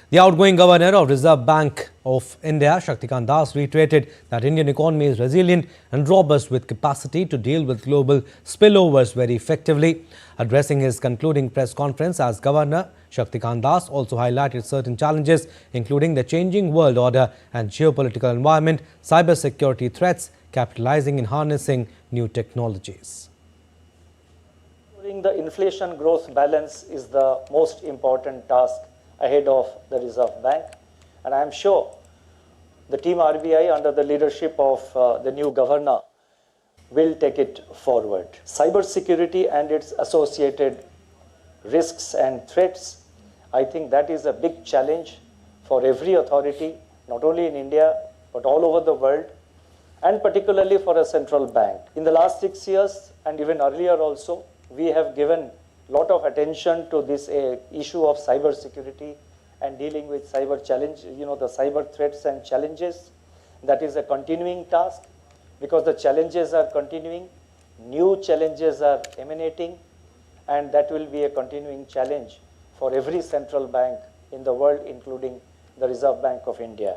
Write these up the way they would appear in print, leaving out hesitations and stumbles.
The outgoing governor of Reserve Bank of India, Shaktikanta, reiterated that Indian economy is resilient and robust with capacity to deal with global spillovers very effectively. Addressing his concluding press conference as governor, Shaktikanta also highlighted certain challenges, including the changing world order and geopolitical environment, cybersecurity threats, capitalizing and harnessing new technologies. The inflation growth balance is the most important task ahead of the Reserve Bank, and I am sure the team RBI under the leadership of the new governor will take it forward. Cybersecurity and its associated risks and threats, I think that is a big challenge for every authority, not only in India but all over the world, and particularly for a central bank. In the last 6 years and even earlier also, we have given a lot of attention to this issue of cyber security and dealing with cyber challenge, the cyber threats and challenges. That is a continuing task because the challenges are continuing, new challenges are emanating, and that will be a continuing challenge for every central bank in the world, including the Reserve Bank of India.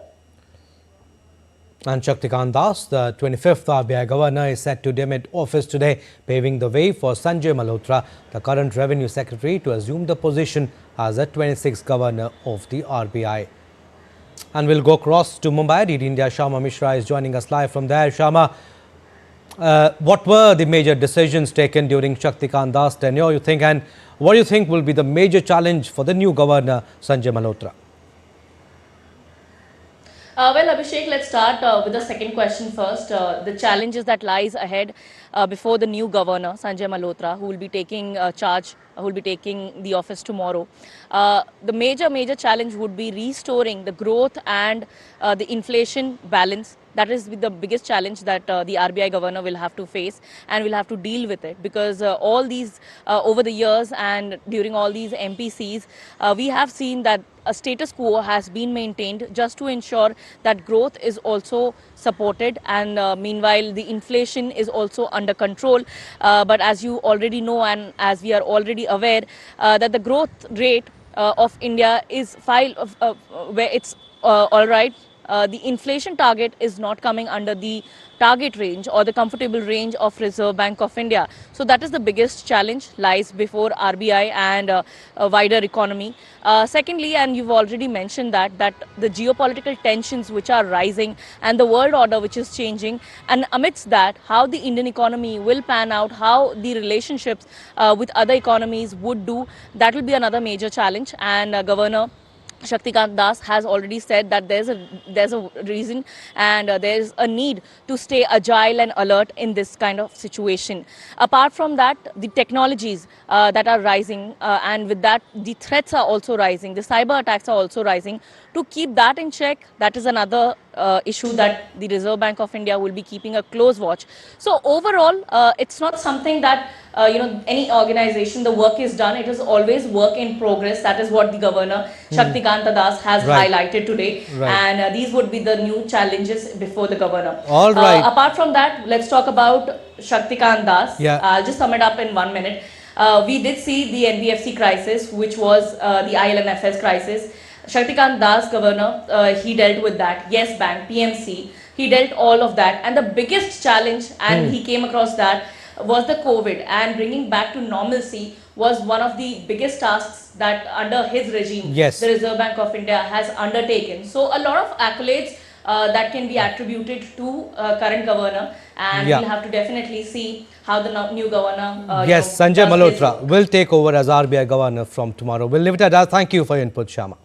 And Shaktikanta, the 25th RBI governor, is set to demit office today, paving the way for Sanjay Malhotra, the current revenue secretary, to assume the position as the 26th governor of the RBI. And we'll go across to Mumbai. DD India Sharma Mishra is joining us live from there. Sharma, what were the major decisions taken during Shaktikanta's tenure, you think, and what do you think will be the major challenge for the new governor, Sanjay Malhotra? Well, Abhishek, let's start with the second question first. The challenges that lies ahead before the new governor, Sanjay Malhotra, who will be taking charge, who will be taking the office tomorrow. The major challenge would be restoring the growth and the inflation balance. That is the biggest challenge that the RBI governor will have to face and will have to deal with it, because all these over the years and during all these MPCs, we have seen that a status quo has been maintained just to ensure that growth is also supported, and meanwhile the inflation is also under control. But as you already know, and as we are already aware, that the growth rate of India is where it's all right. The inflation target is not coming under the target range or the comfortable range of Reserve Bank of India. So that is the biggest challenge lies before RBI and a wider economy. Secondly, and you've already mentioned that the geopolitical tensions which are rising and the world order which is changing, and amidst that, how the Indian economy will pan out, how the relationships with other economies would do, that will be another major challenge. And Governor Shaktikanta has already said that there's a reason and there's a need to stay agile and alert in this kind of situation. Apart from that, the technologies that are rising and with that the threats are also rising, the cyber attacks are also rising. To keep that in check, that is another issue that the Reserve Bank of India will be keeping a close watch. So overall, it's not something that any organization, the work is done. It is always work in progress. That is what the governor Shaktikanta Das has highlighted today. And these would be the new challenges before the governor. All right. Apart from that, let's talk about Shaktikanta Das. I'll just sum it up in 1 minute. We did see the NBFC crisis, which was the IL&FS crisis. Shaktikanta Das, governor, he dealt with that. Yes Bank, PMC, he dealt all of that. And the biggest challenge, and he came across that, was the COVID, and bringing back to normalcy was one of the biggest tasks that under his regime, the Reserve Bank of India has undertaken. So a lot of accolades that can be attributed to current governor, and we'll have to definitely see how the new governor Sanjay Malhotra will take over as RBI governor from tomorrow. We'll leave it at that. Thank you for your input, Sharma.